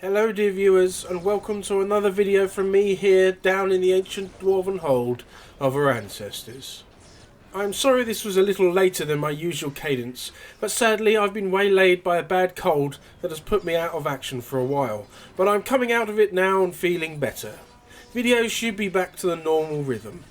Hello dear viewers, and welcome to another video from me here down in the ancient dwarven hold of our ancestors. I'm sorry this was a little later than my usual cadence, but sadly I've been waylaid by a bad cold that has put me out of action for a while, but I'm coming out of it now and feeling better. Videos should be back to the normal rhythm.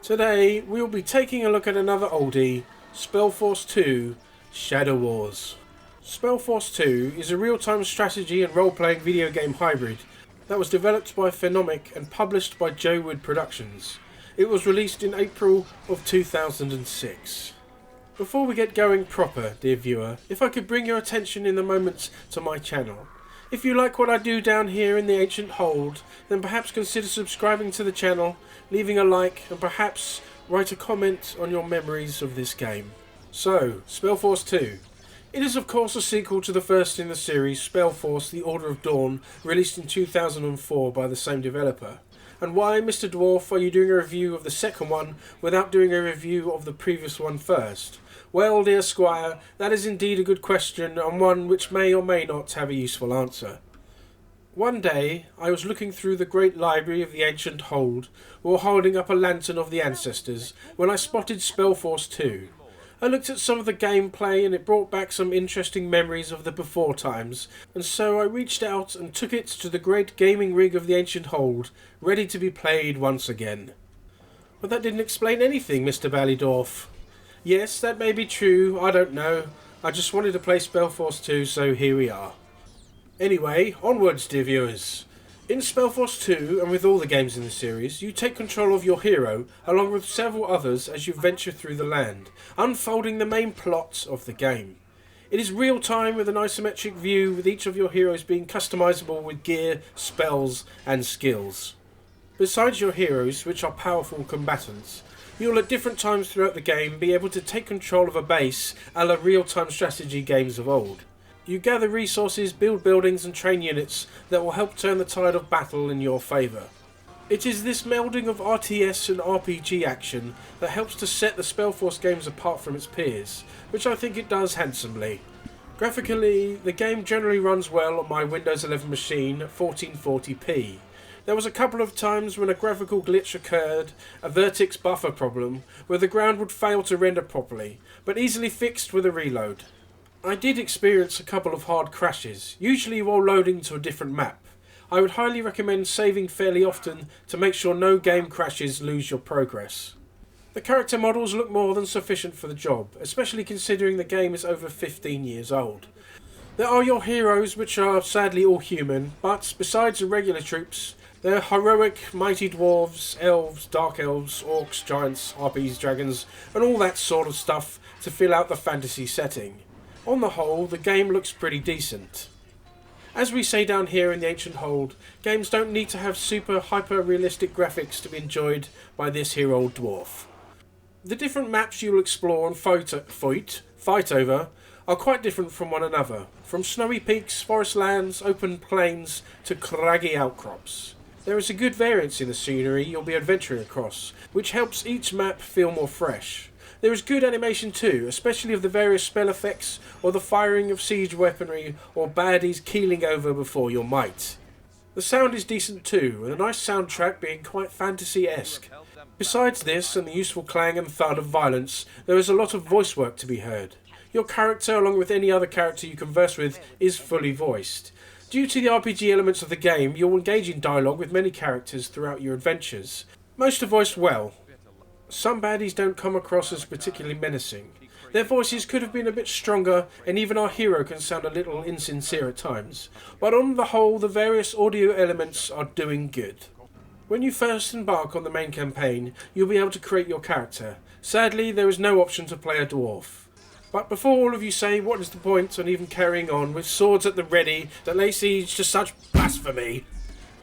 Today we will be taking a look at another oldie, Spellforce 2, Shadow Wars. Spellforce 2 is a real-time strategy and role-playing video game hybrid that was developed by Phenomic and published by Joe Wood Productions. It was released in April of 2006. Before we get going proper, dear viewer, if I could bring your attention in a moment to my channel. If you like what I do down here in the ancient hold, then perhaps consider subscribing to the channel, leaving a like, and perhaps write a comment on your memories of this game. So, Spellforce 2. It is of course a sequel to the first in the series, Spellforce The Order of Dawn, released in 2004 by the same developer. And why, Mr. Dwarf, are you doing a review of the second one without doing a review of the previous one first? Well, dear Squire, that is indeed a good question, and one which may or may not have a useful answer. One day, I was looking through the great library of the ancient hold, while holding up a lantern of the ancestors, when I spotted Spellforce 2. I looked at some of the gameplay and it brought back some interesting memories of the before times, and so I reached out and took it to the great gaming rig of the ancient hold, ready to be played once again. But that didn't explain anything, Mr. Ballydorf. Yes, that may be true, I don't know. I just wanted to play Spellforce 2, so here we are. Anyway, onwards, dear viewers. In Spellforce 2, and with all the games in the series, you take control of your hero, along with several others as you venture through the land, unfolding the main plot of the game. It is real-time with an isometric view, with each of your heroes being customizable with gear, spells, and skills. Besides your heroes, which are powerful combatants, you will at different times throughout the game be able to take control of a base a la real-time strategy games of old. You gather resources, build buildings and train units that will help turn the tide of battle in your favour. It is this melding of RTS and RPG action that helps to set the Spellforce games apart from its peers, which I think it does handsomely. Graphically, the game generally runs well on my Windows 11 machine at 1440p. There was a couple of times when a graphical glitch occurred, a vertex buffer problem, where the ground would fail to render properly, but easily fixed with a reload. I did experience a couple of hard crashes, usually while loading to a different map. I would highly recommend saving fairly often to make sure no game crashes lose your progress. The character models look more than sufficient for the job, especially considering the game is over 15 years old. There are your heroes, which are sadly all human, but besides the regular troops, there are heroic, mighty dwarves, elves, dark elves, orcs, giants, harpies, dragons, and all that sort of stuff to fill out the fantasy setting. On the whole, the game looks pretty decent. As we say down here in the ancient hold, games don't need to have super hyper-realistic graphics to be enjoyed by this here old dwarf. The different maps you will explore and fight over are quite different from one another, from snowy peaks, forest lands, open plains to craggy outcrops. There is a good variance in the scenery you'll be adventuring across, which helps each map feel more fresh. There is good animation too, especially of the various spell effects or the firing of siege weaponry or baddies keeling over before your might. The sound is decent too, with a nice soundtrack being quite fantasy-esque. Besides this and the useful clang and thud of violence, there is a lot of voice work to be heard. Your character, along with any other character you converse with, is fully voiced. Due to the RPG elements of the game, you'll engage in dialogue with many characters throughout your adventures. Most are voiced well. Some baddies don't come across as particularly menacing. Their voices could have been a bit stronger, and even our hero can sound a little insincere at times. But on the whole, the various audio elements are doing good. When you first embark on the main campaign, you'll be able to create your character. Sadly, there is no option to play a dwarf. But before all of you say, what is the point on even carrying on with swords at the ready that lay siege to such blasphemy,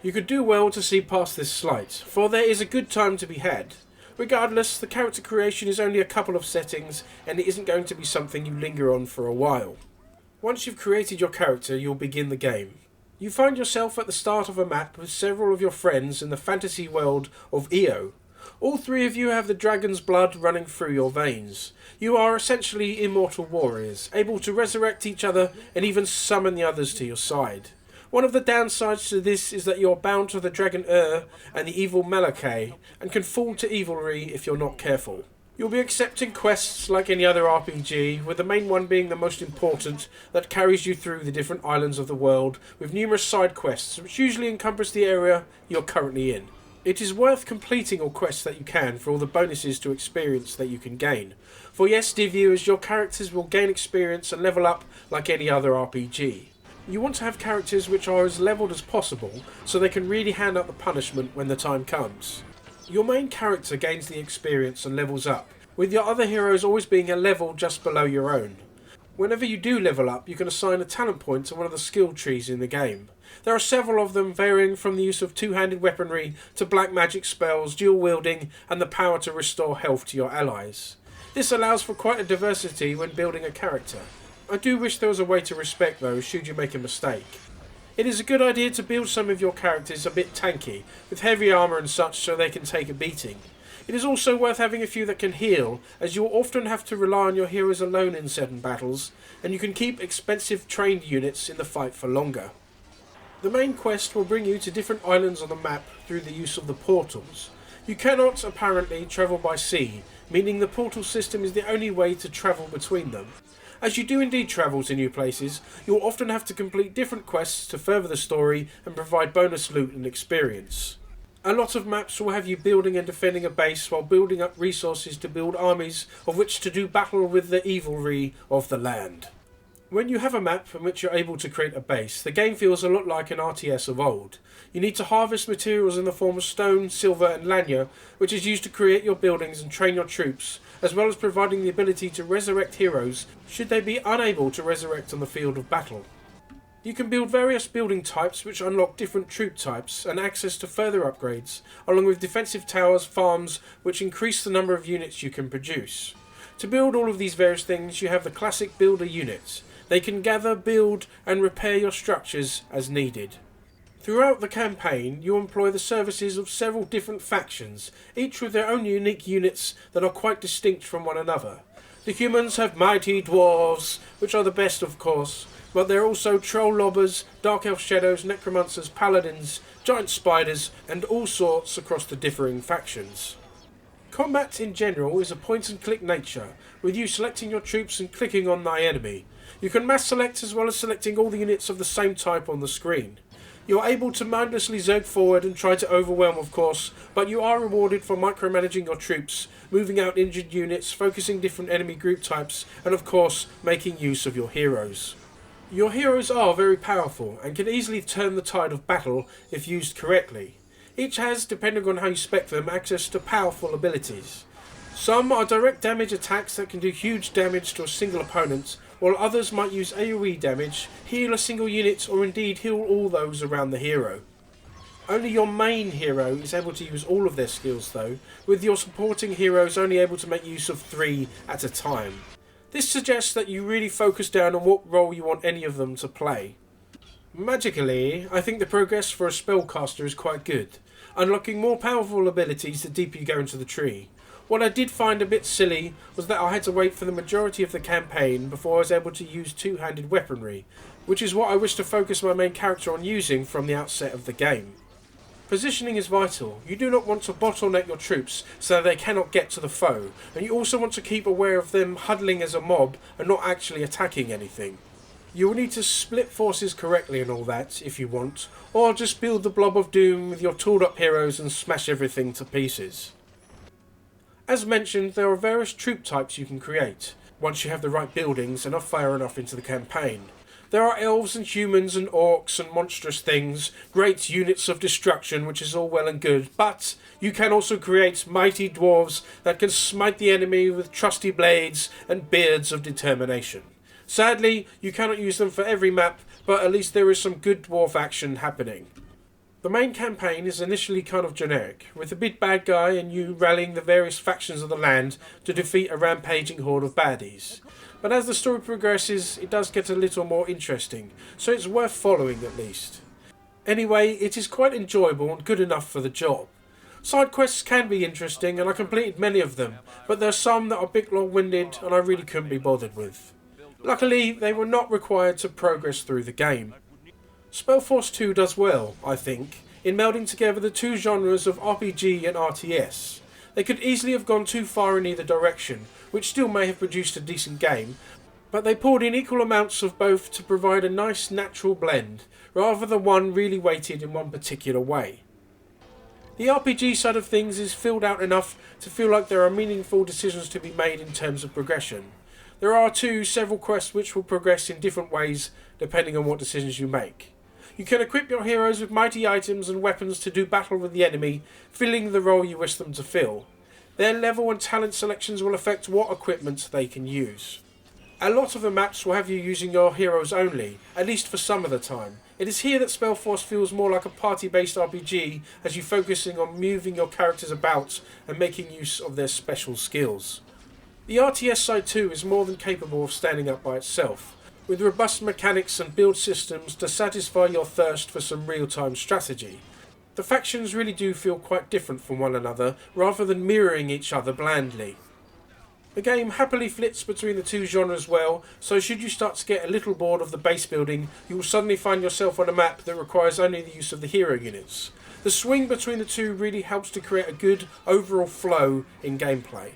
you could do well to see past this slight, for there is a good time to be had. Regardless, the character creation is only a couple of settings, and it isn't going to be something you linger on for a while. Once you've created your character, you'll begin the game. You find yourself at the start of a map with several of your friends in the fantasy world of Io. All three of you have the dragon's blood running through your veins. You are essentially immortal warriors, able to resurrect each other and even summon the others to your side. One of the downsides to this is that you're bound to the Dragon and the evil Malachi, and can fall to evilry if you're not careful. You'll be accepting quests like any other RPG, with the main one being the most important, that carries you through the different islands of the world, with numerous side quests, which usually encompass the area you're currently in. It is worth completing all quests that you can for all the bonuses to experience that you can gain. For yes, dear viewers, your characters will gain experience and level up like any other RPG. You want to have characters which are as leveled as possible, so they can really hand out the punishment when the time comes. Your main character gains the experience and levels up, with your other heroes always being a level just below your own. Whenever you do level up, you can assign a talent point to one of the skill trees in the game. There are several of them, varying from the use of two-handed weaponry to black magic spells, dual wielding, and the power to restore health to your allies. This allows for quite a diversity when building a character. I do wish there was a way to respect those should you make a mistake. It is a good idea to build some of your characters a bit tanky, with heavy armour and such so they can take a beating. It is also worth having a few that can heal, as you will often have to rely on your heroes alone in certain battles, and you can keep expensive trained units in the fight for longer. The main quest will bring you to different islands on the map through the use of the portals. You cannot, apparently, travel by sea, meaning the portal system is the only way to travel between them. As you do indeed travel to new places, you will often have to complete different quests to further the story and provide bonus loot and experience. A lot of maps will have you building and defending a base while building up resources to build armies of which to do battle with the evilry of the land. When you have a map in which you're able to create a base, the game feels a lot like an RTS of old. You need to harvest materials in the form of stone, silver and lanya, which is used to create your buildings and train your troops, as well as providing the ability to resurrect heroes should they be unable to resurrect on the field of battle. You can build various building types which unlock different troop types and access to further upgrades, along with defensive towers, farms, which increase the number of units you can produce. To build all of these various things, you have the classic builder units. They can gather, build and repair your structures as needed. Throughout the campaign, you employ the services of several different factions, each with their own unique units that are quite distinct from one another. The humans have mighty dwarves, which are the best of course, but there are also troll lobbers, dark elf shadows, necromancers, paladins, giant spiders, and all sorts across the differing factions. Combat in general is a point-and-click nature, with you selecting your troops and clicking on thy enemy. You can mass select as well as selecting all the units of the same type on the screen. You are able to mindlessly zerg forward and try to overwhelm of course, but you are rewarded for micromanaging your troops, moving out injured units, focusing different enemy group types, and of course making use of your heroes. Your heroes are very powerful and can easily turn the tide of battle if used correctly. Each has, depending on how you spec them, access to powerful abilities. Some are direct damage attacks that can do huge damage to a single opponent, while others might use AoE damage, heal a single unit, or indeed heal all those around the hero. Only your main hero is able to use all of their skills though, with your supporting heroes only able to make use of 3 at a time. This suggests that you really focus down on what role you want any of them to play. Magically, I think the progress for a spellcaster is quite good, unlocking more powerful abilities the deeper you go into the tree. What I did find a bit silly was that I had to wait for the majority of the campaign before I was able to use two-handed weaponry, which is what I wish to focus my main character on using from the outset of the game. Positioning is vital. You do not want to bottleneck your troops so that they cannot get to the foe, and you also want to keep aware of them huddling as a mob and not actually attacking anything. You will need to split forces correctly and all that, if you want, or just build the blob of doom with your tooled up heroes and smash everything to pieces. As mentioned, there are various troop types you can create, once you have the right buildings and are far enough into the campaign. There are elves and humans and orcs and monstrous things, great units of destruction, which is all well and good, but you can also create mighty dwarves that can smite the enemy with trusty blades and beards of determination. Sadly, you cannot use them for every map, but at least there is some good dwarf action happening. The main campaign is initially kind of generic, with the big bad guy and you rallying the various factions of the land to defeat a rampaging horde of baddies. But as the story progresses, it does get a little more interesting, so it's worth following at least. Anyway, it is quite enjoyable and good enough for the job. Side quests can be interesting and I completed many of them, but there are some that are a bit long-winded and I really couldn't be bothered with. Luckily, they were not required to progress through the game. Spellforce 2 does well, I think, in melding together the two genres of RPG and RTS. They could easily have gone too far in either direction, which still may have produced a decent game, but they poured in equal amounts of both to provide a nice natural blend, rather than one really weighted in one particular way. The RPG side of things is filled out enough to feel like there are meaningful decisions to be made in terms of progression. There are too several quests which will progress in different ways depending on what decisions you make. You can equip your heroes with mighty items and weapons to do battle with the enemy, filling the role you wish them to fill. Their level and talent selections will affect what equipment they can use. A lot of the maps will have you using your heroes only, at least for some of the time. It is here that Spellforce feels more like a party-based RPG as you focusing on moving your characters about and making use of their special skills. The RTS side too is more than capable of standing up by itself, with robust mechanics and build systems to satisfy your thirst for some real-time strategy. The factions really do feel quite different from one another, rather than mirroring each other blandly. The game happily flits between the two genres well, so should you start to get a little bored of the base building, you will suddenly find yourself on a map that requires only the use of the hero units. The swing between the two really helps to create a good overall flow in gameplay.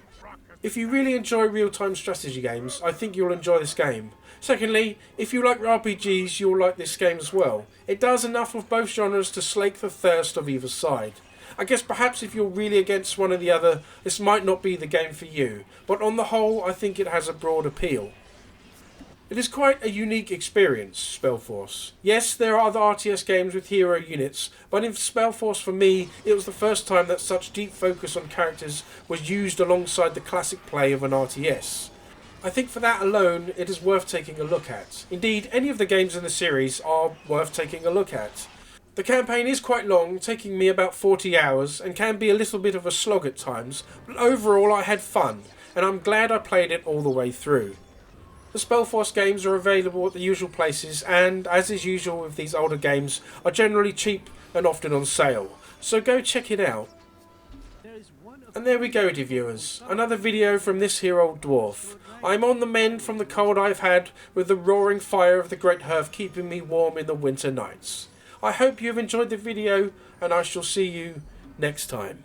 If you really enjoy real-time strategy games, I think you'll enjoy this game. Secondly, if you like RPGs, you'll like this game as well. It does enough of both genres to slake the thirst of either side. I guess perhaps if you're really against one or the other, this might not be the game for you, but on the whole I think it has a broad appeal. It is quite a unique experience, Spellforce. Yes, there are other RTS games with hero units, but in Spellforce for me, it was the first time that such deep focus on characters was used alongside the classic play of an RTS. I think for that alone, it is worth taking a look at. Indeed, any of the games in the series are worth taking a look at. The campaign is quite long, taking me about 40 hours, and can be a little bit of a slog at times, but overall I had fun, and I'm glad I played it all the way through. The Spellforce games are available at the usual places, and, as is usual with these older games, are generally cheap and often on sale, so go check it out. And there we go, dear viewers, another video from this here old dwarf. I'm on the mend from the cold I've had, with the roaring fire of the great hearth keeping me warm in the winter nights. I hope you have enjoyed the video, and I shall see you next time.